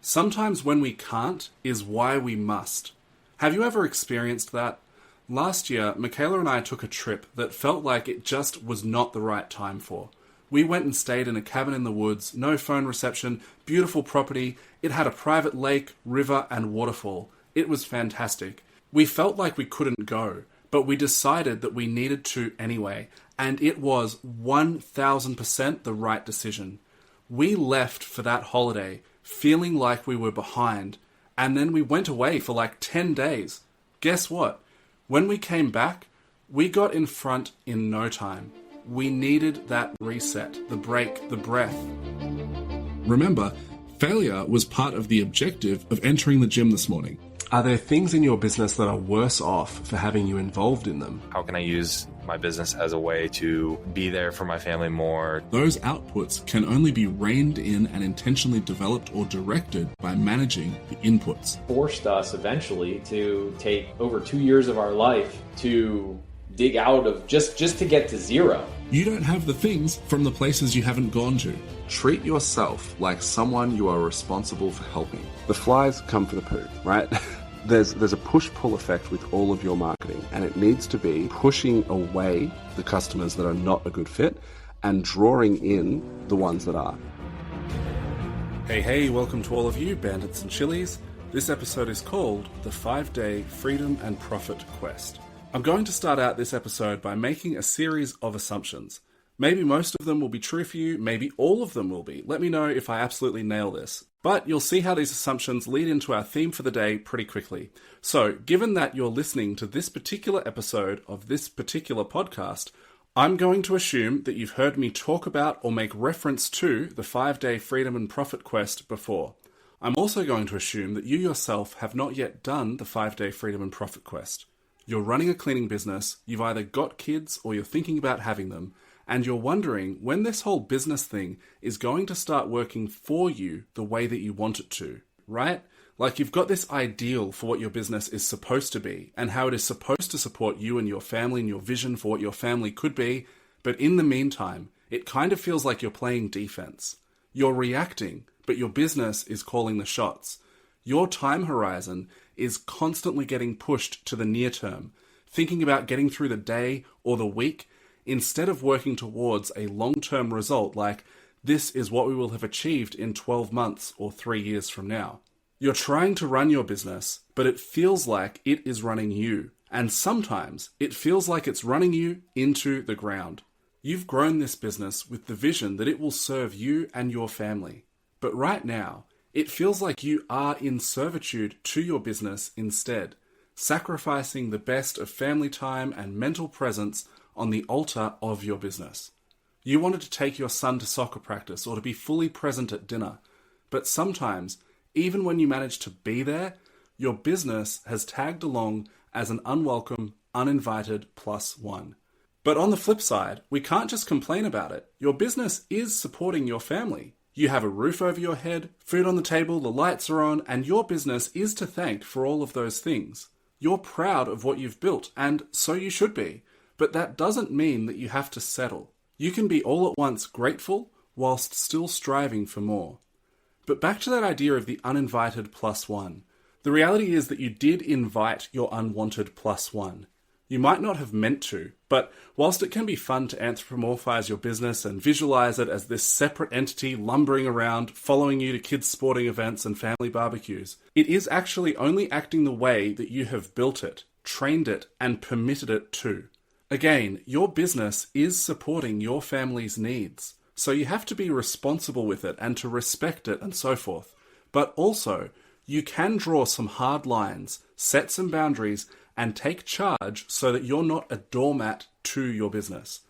Sometimes when we can't is why we must. Have you ever experienced that? Last year, Michaela and I took a trip that felt like it just was not the right time for. We went and stayed in a cabin in the woods, no phone reception, beautiful property. It had a private lake, river, and waterfall. It was fantastic. We felt like we couldn't go, but we decided that we needed to anyway, and it was 1000% the right decision. We left for that holiday feeling like we were behind, and then we went away for like 10 days. Guess what? When we came back, we got in front in no time. We needed that reset, the break, the breath. Remember, failure was part of the objective of entering the gym this morning. Are there things in your business that are worse off for having you involved in them? How can I use my business as a way to be there for my family more? Those outputs can only be reined in and intentionally developed or directed by managing the inputs. Forced us eventually to take over 2 years of our life to dig out of just to get to zero. You don't have the things from the places you haven't gone to. Treat yourself like someone you are responsible for helping. The flies come for the poo, right? There's a push-pull effect with all of your marketing, and it needs to be pushing away the customers that are not a good fit and drawing in the ones that are. Hey, welcome to all of you, bandits and chilies. This episode is called The 5-Day Freedom and Profit Quest. I'm going to start out this episode by making a series of assumptions. Maybe most of them will be true for you, maybe all of them will be. Let me know if I absolutely nail this. But you'll see how these assumptions lead into our theme for the day pretty quickly. So, given that you're listening to this particular episode of this particular podcast, I'm going to assume that you've heard me talk about or make reference to the 5-Day Freedom and Profit Quest before. I'm also going to assume that you yourself have not yet done the 5-Day Freedom and Profit Quest. You're running a cleaning business, you've either got kids or you're thinking about having them, and you're wondering when this whole business thing is going to start working for you the way that you want it to, right? Like you've got this ideal for what your business is supposed to be and how it is supposed to support you and your family and your vision for what your family could be, but in the meantime, it kind of feels like you're playing defense. You're reacting, but your business is calling the shots. Your time horizon is constantly getting pushed to the near term, thinking about getting through the day or the week, instead of working towards a long-term result like, this is what we will have achieved in 12 months or 3 years from now. You're trying to run your business, but it feels like it is running you. And sometimes it feels like it's running you into the ground. You've grown this business with the vision that it will serve you and your family. But right now, it feels like you are in servitude to your business instead, sacrificing the best of family time and mental presence on the altar of your business. You wanted to take your son to soccer practice or to be fully present at dinner, but sometimes, even when you manage to be there, your business has tagged along as an unwelcome, uninvited +1. But on the flip side, we can't just complain about it. Your business is supporting your family. You have a roof over your head, food on the table, the lights are on, and your business is to thank for all of those things. You're proud of what you've built, and so you should be. But that doesn't mean that you have to settle. You can be all at once grateful whilst still striving for more. But back to that idea of the uninvited +1. The reality is that you did invite your unwanted +1. You might not have meant to, but whilst it can be fun to anthropomorphize your business and visualize it as this separate entity lumbering around, following you to kids' sporting events and family barbecues, it is actually only acting the way that you have built it, trained it, and permitted it to. Again, your business is supporting your family's needs, so you have to be responsible with it and to respect it and so forth. But also, you can draw some hard lines, set some boundaries, and take charge so that you're not a doormat to your business.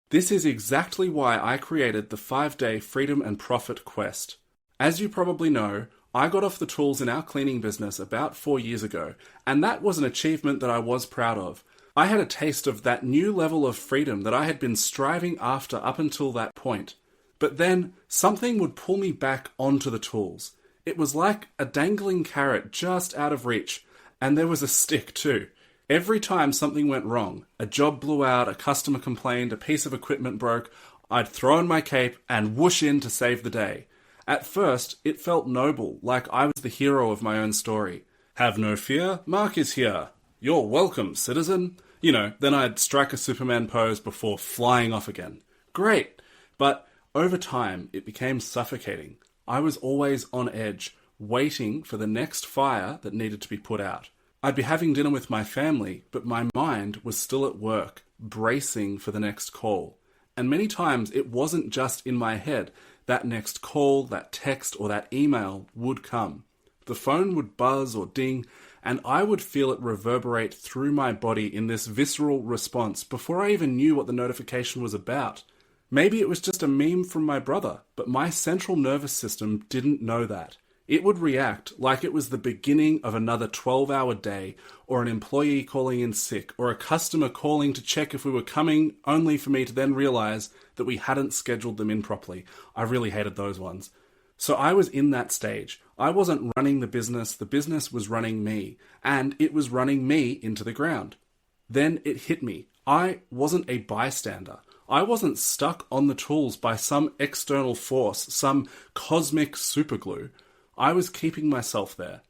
This is exactly why I created the 5-Day Freedom and Profit Quest. As you probably know, I got off the tools in our cleaning business about 4 years ago, and that was an achievement that I was proud of. I had a taste of that new level of freedom that I had been striving after up until that point. But then, something would pull me back onto the tools. It was like a dangling carrot just out of reach, and there was a stick too. Every time something went wrong, a job blew out, a customer complained, a piece of equipment broke, I'd throw in my cape and whoosh in to save the day. At first, it felt noble, like I was the hero of my own story. Have no fear, Mark is here. You're welcome, citizen. Then I'd strike a Superman pose before flying off again. Great. But over time, it became suffocating. I was always on edge, waiting for the next fire that needed to be put out. I'd be having dinner with my family, but my mind was still at work, bracing for the next call. And many times it wasn't just in my head. That next call, that text, or that email would come. The phone would buzz or ding, and I would feel it reverberate through my body in this visceral response before I even knew what the notification was about. Maybe it was just a meme from my brother, but my central nervous system didn't know that. It would react like it was the beginning of another 12-hour day, or an employee calling in sick, or a customer calling to check if we were coming, only for me to then realize that we hadn't scheduled them in properly. I really hated those ones. So I was in that stage. I wasn't running the business was running me, and it was running me into the ground. Then it hit me. I wasn't a bystander. I wasn't stuck on the tools by some external force, some cosmic superglue. I was keeping myself there.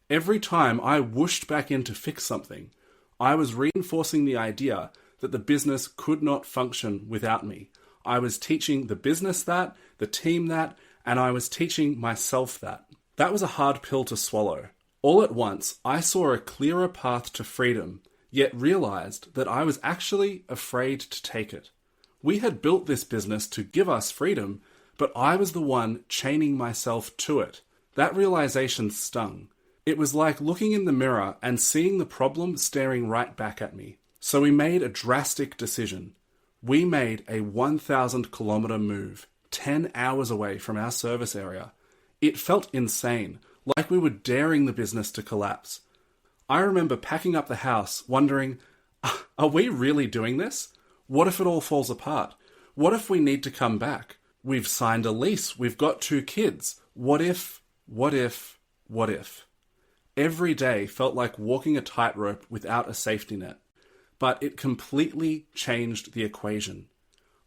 Every time I whooshed back in to fix something, I was reinforcing the idea that the business could not function without me. I was teaching the business that, the team that, and I was teaching myself that. That was a hard pill to swallow. All at once, I saw a clearer path to freedom, yet realized that I was actually afraid to take it. We had built this business to give us freedom, but I was the one chaining myself to it. That realization stung. It was like looking in the mirror and seeing the problem staring right back at me. So we made a drastic decision. We made a 1,000-kilometer move, 10 hours away from our service area. It felt insane, like we were daring the business to collapse. I remember packing up the house, wondering, are we really doing this? What if it all falls apart? What if we need to come back? We've signed a lease, we've got 2 kids. What if? Every day felt like walking a tightrope without a safety net. But it completely changed the equation.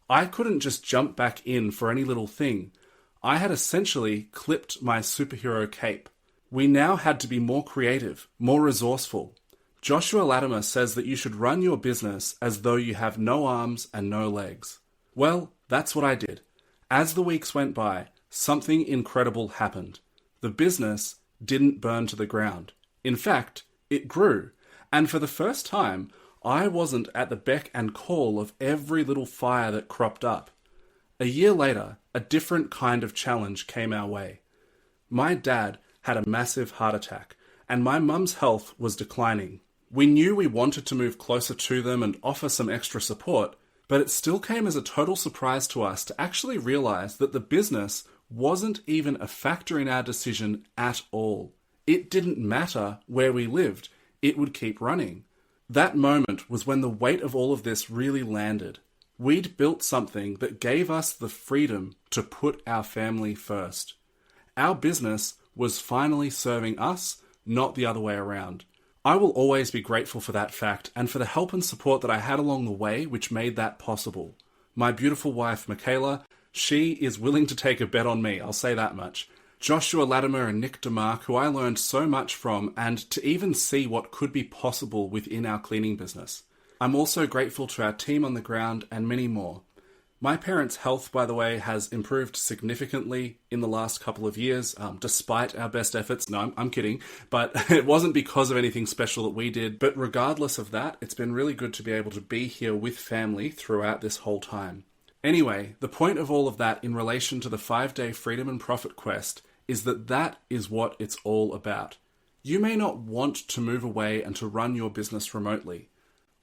I couldn't just jump back in for any little thing. I had essentially clipped my superhero cape. We now had to be more creative, more resourceful. Joshua Latimer says that you should run your business as though you have no arms and no legs. Well, that's what I did. As the weeks went by, something incredible happened. The business didn't burn to the ground. In fact, it grew. And for the first time, I wasn't at the beck and call of every little fire that cropped up. A year later, a different kind of challenge came our way. My dad had a massive heart attack, and my mum's health was declining. We knew we wanted to move closer to them and offer some extra support, but it still came as a total surprise to us to actually realize that the business wasn't even a factor in our decision at all. It didn't matter where we lived. It would keep running. That moment was when the weight of all of this really landed. We'd built something that gave us the freedom to put our family first. Our business was finally serving us, not the other way around. I will always be grateful for that fact and for the help and support that I had along the way which made that possible. My beautiful wife, Michaela, she is willing to take a bet on me, I'll say that much. Joshua Latimer and Nick DeMark, who I learned so much from, and to even see what could be possible within our cleaning business. I'm also grateful to our team on the ground and many more. My parents' health, by the way, has improved significantly in the last couple of years, despite our best efforts. No, I'm kidding. But it wasn't because of anything special that we did. But regardless of that, it's been really good to be able to be here with family throughout this whole time. Anyway, the point of all of that in relation to the 5-day Freedom and Profit Quest is that is what it's all about. You may not want to move away and to run your business remotely.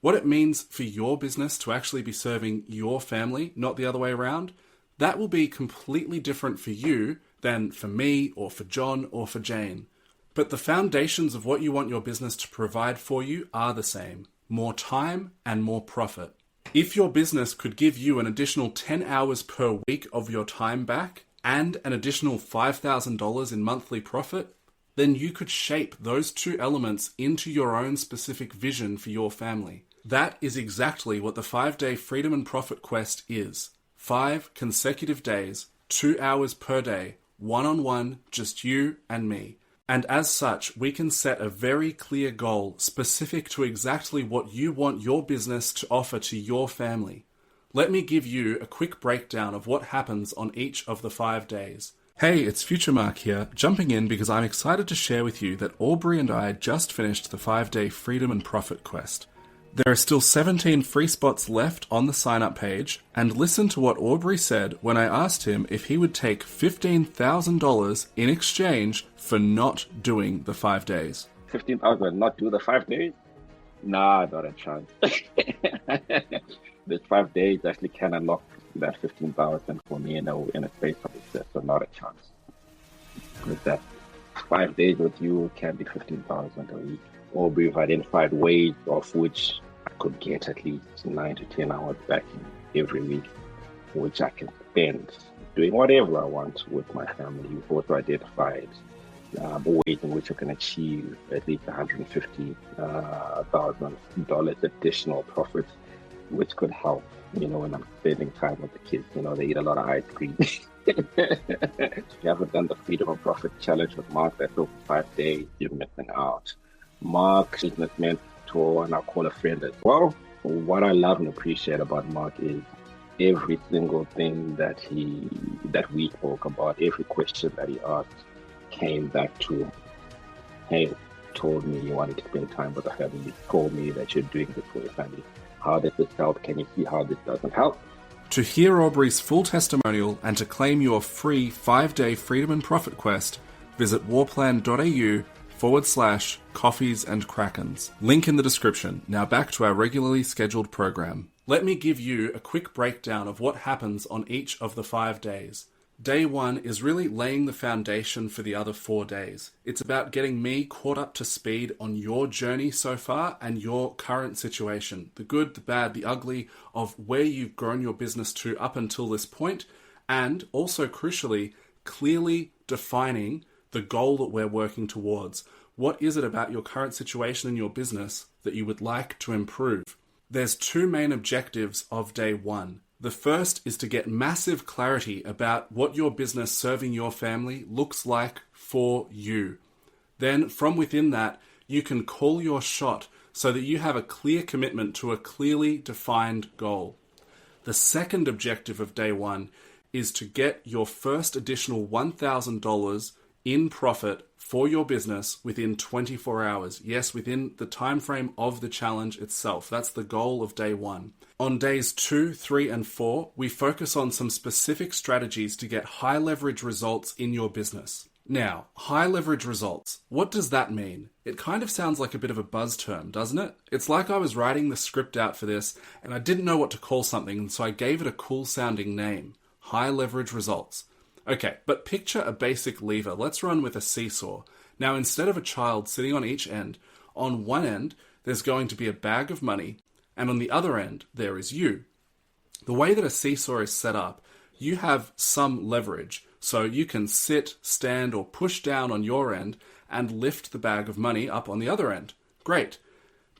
What it means for your business to actually be serving your family, not the other way around, that will be completely different for you than for me or for John or for Jane. But the foundations of what you want your business to provide for you are the same: more time and more profit. If your business could give you an additional 10 hours per week of your time back and an additional $5,000 in monthly profit, then you could shape those 2 elements into your own specific vision for your family. That is exactly what the 5-day Freedom and Profit Quest is. 5 consecutive days, 2 hours per day, one-on-one, just you and me. And as such, we can set a very clear goal specific to exactly what you want your business to offer to your family. Let me give you a quick breakdown of what happens on each of the 5 days. Hey, it's Future Mark here, jumping in because I'm excited to share with you that Aubrey and I just finished the 5-day Freedom and Profit Quest. There are still 17 free spots left on the sign-up page, and listen to what Aubrey said when I asked him if he would take $15,000 in exchange for not doing the 5 days. 15,000 not do the 5 days? Nah, not a chance. This 5 days actually can unlock that 15,000 for me in a space of this, so not a chance. With that 5 days with you can be 15,000 a week. Or we've identified ways of which I could get at least 9 to 10 hours back every week, which I can spend doing whatever I want with my family. We've also identified ways in which I can achieve at least $150,000 additional profits, which could help, when I'm spending time with the kids. They eat a lot of ice cream. If you haven't done the Freedom and Profit Challenge with Mark, that's over 5 days, you're missing out. Mark, business mentor, and I'll call a friend as well. What I love and appreciate about Mark is every single thing that we spoke about, every question that he asked came back to, hey, you told me you wanted to spend time with the family. You told me that you're doing this for your family. How does this help? Can you see how this doesn't help? To hear Aubrey's full testimonial and to claim your free 5-day Freedom and Profit Quest, visit warplan.au/coffees and krakens. Link in the description. Now back to our regularly scheduled program. Let me give you a quick breakdown of what happens on each of the 5 days. Day 1 is really laying the foundation for the other 4 days. It's about getting me caught up to speed on your journey so far and your current situation. The good, the bad, the ugly of where you've grown your business to up until this point, and also crucially, clearly defining the goal that we're working towards. What is it about your current situation in your business that you would like to improve? There's 2 main objectives of day 1. The first is to get massive clarity about what your business serving your family looks like for you. Then from within that, you can call your shot so that you have a clear commitment to a clearly defined goal. The second objective of day 1 is to get your first additional $1,000 in profit for your business within 24 hours. Yes, within the time frame of the challenge itself. That's the goal of day 1. On days 2, 3, and 4, we focus on some specific strategies to get high leverage results in your business. Now, high leverage results. What does that mean? It kind of sounds like a bit of a buzz term, doesn't it? It's like I was writing the script out for this and I didn't know what to call something, and so I gave it a cool sounding name. High leverage results. Okay, but picture a basic lever. Let's run with a seesaw. Now, instead of a child sitting on each end, on one end, there's going to be a bag of money, and on the other end, there is you. The way that a seesaw is set up, you have some leverage. So you can sit, stand, or push down on your end and lift the bag of money up on the other end. Great.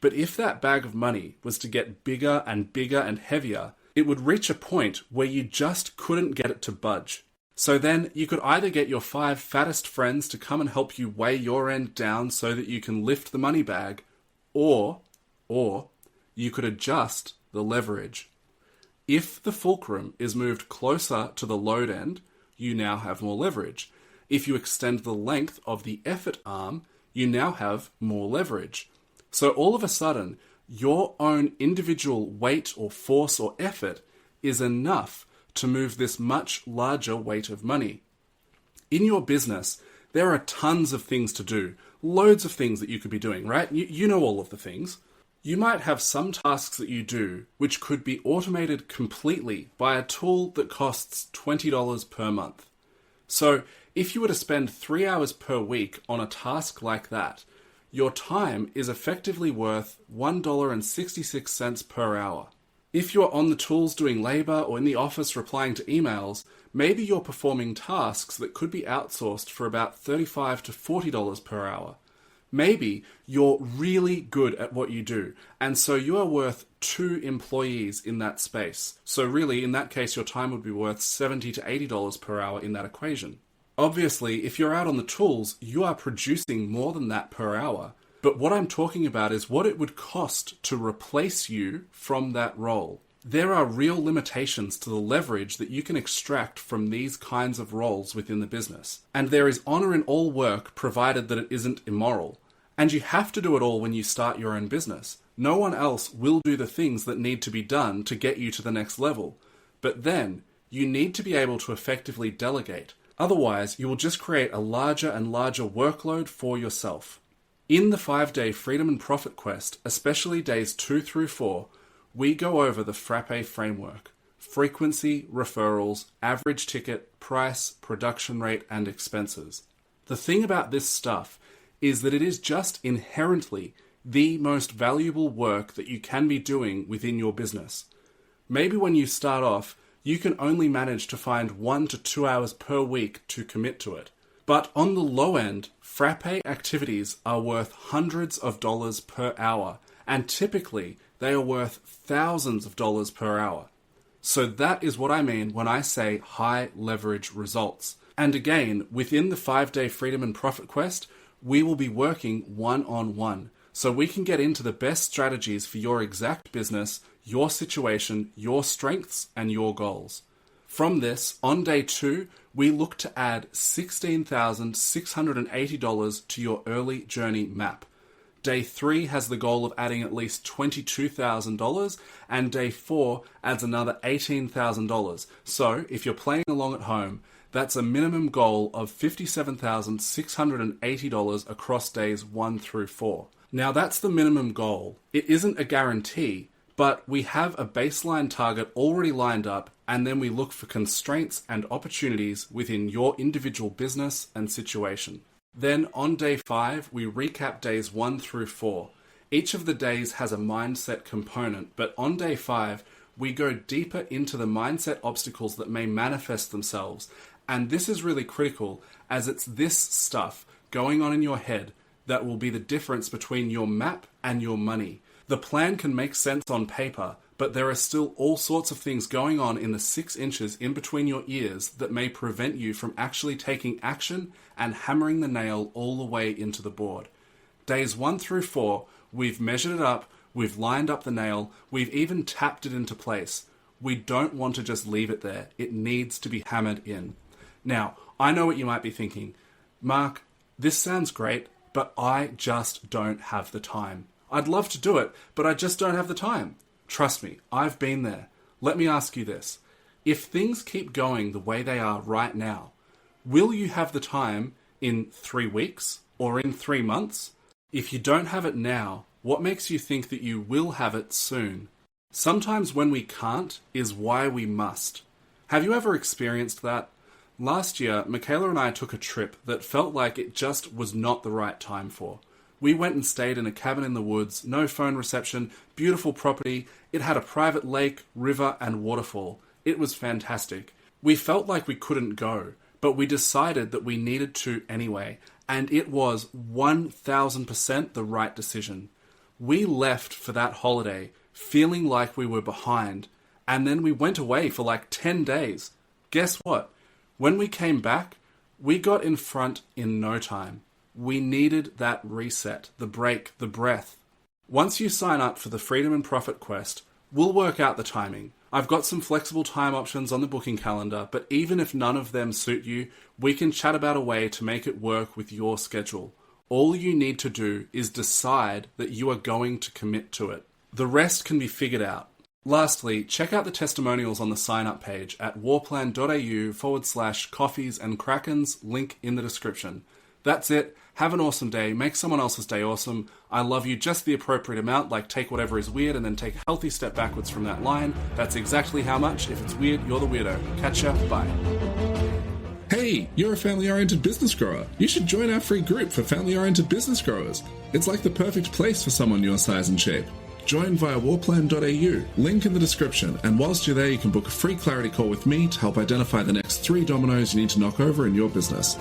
But if that bag of money was to get bigger and bigger and heavier, it would reach a point where you just couldn't get it to budge. So then you could either get your 5 fattest friends to come and help you weigh your end down so that you can lift the money bag, or you could adjust the leverage. If the fulcrum is moved closer to the load end, you now have more leverage. If you extend the length of the effort arm, you now have more leverage. So all of a sudden, your own individual weight or force or effort is enough to move this much larger weight of money. In your business, there are tons of things to do, loads of things that you could be doing, right? You know all of the things. You might have some tasks that you do which could be automated completely by a tool that costs $20 per month. So if you were to spend 3 hours per week on a task like that, your time is effectively worth $1.66 per hour. If you're on the tools doing labor or in the office replying to emails, maybe you're performing tasks that could be outsourced for about $35 to $40 per hour. Maybe you're really good at what you do, and so you are worth 2 employees in that space. So really, in that case, your time would be worth $70 to $80 per hour in that equation. Obviously, if you're out on the tools, you are producing more than that per hour. But what I'm talking about is what it would cost to replace you from that role. There are real limitations to the leverage that you can extract from these kinds of roles within the business. And there is honor in all work provided that it isn't immoral. And you have to do it all when you start your own business. No one else will do the things that need to be done to get you to the next level. But then, you need to be able to effectively delegate. Otherwise, you will just create a larger and larger workload for yourself. In the 5-day Freedom and Profit Quest, especially days 2 through 4, we go over the Frappe framework: frequency, referrals, average ticket, price, production rate, and expenses. The thing about this stuff is that it is just inherently the most valuable work that you can be doing within your business. Maybe when you start off, you can only manage to find 1 to 2 hours per week to commit to it. But on the low end, Frappe activities are worth hundreds of dollars per hour, and typically they are worth thousands of dollars per hour. So that is what I mean when I say high leverage results. And again, within the 5-day Freedom and Profit Quest, we will be working one-on-one, so we can get into the best strategies for your exact business, your situation, your strengths, and your goals. From this, on day 2, we look to add $16,680 to your early journey map. Day 3 has the goal of adding at least $22,000, and day 4 adds another $18,000. So, if you're playing along at home, that's a minimum goal of $57,680 across days 1 through 4. Now that's the minimum goal. It isn't a guarantee, but we have a baseline target already lined up, and then we look for constraints and opportunities within your individual business and situation. Then on day 5, we recap days 1 through 4. Each of the days has a mindset component, but on day 5, we go deeper into the mindset obstacles that may manifest themselves. And this is really critical, as it's this stuff going on in your head that will be the difference between your map and your money. The plan can make sense on paper, but there are still all sorts of things going on in the 6 inches in between your ears that may prevent you from actually taking action and hammering the nail all the way into the board. Days 1 through 4, we've measured it up, we've lined up the nail, we've even tapped it into place. We don't want to just leave it there. It needs to be hammered in. Now, I know what you might be thinking. Mark, this sounds great, but I just don't have the time. I'd love to do it, but I just don't have the time. Trust me, I've been there. Let me ask you this. If things keep going the way they are right now, will you have the time in 3 weeks or in 3 months? If you don't have it now, what makes you think that you will have it soon? Sometimes when we can't is why we must. Have you ever experienced that? Last year, Michaela and I took a trip that felt like it just was not the right time for. We went and stayed in a cabin in the woods, no phone reception, beautiful property. It had a private lake, river, and waterfall. It was fantastic. We felt like we couldn't go, but we decided that we needed to anyway, and it was 1000% the right decision. We left for that holiday feeling like we were behind, and then we went away for like 10 days. Guess what? When we came back, we got in front in no time. We needed that reset, the break, the breath. Once you sign up for the Freedom and Profit Quest, we'll work out the timing. I've got some flexible time options on the booking calendar, but even if none of them suit you, we can chat about a way to make it work with your schedule. All you need to do is decide that you are going to commit to it. The rest can be figured out. Lastly, check out the testimonials on the sign-up page at warplan.au/coffees and krakens, link in the description. That's it. Have an awesome day. Make someone else's day awesome. I love you just the appropriate amount, like take whatever is weird and then take a healthy step backwards from that line. That's exactly how much. If it's weird, you're the weirdo. Catch ya. Bye. Hey, you're a family-oriented business grower. You should join our free group for family-oriented business growers. It's like the perfect place for someone your size and shape. Join via warplan.au, link in the description, and whilst you're there you can book a free clarity call with me to help identify the next 3 dominoes you need to knock over in your business.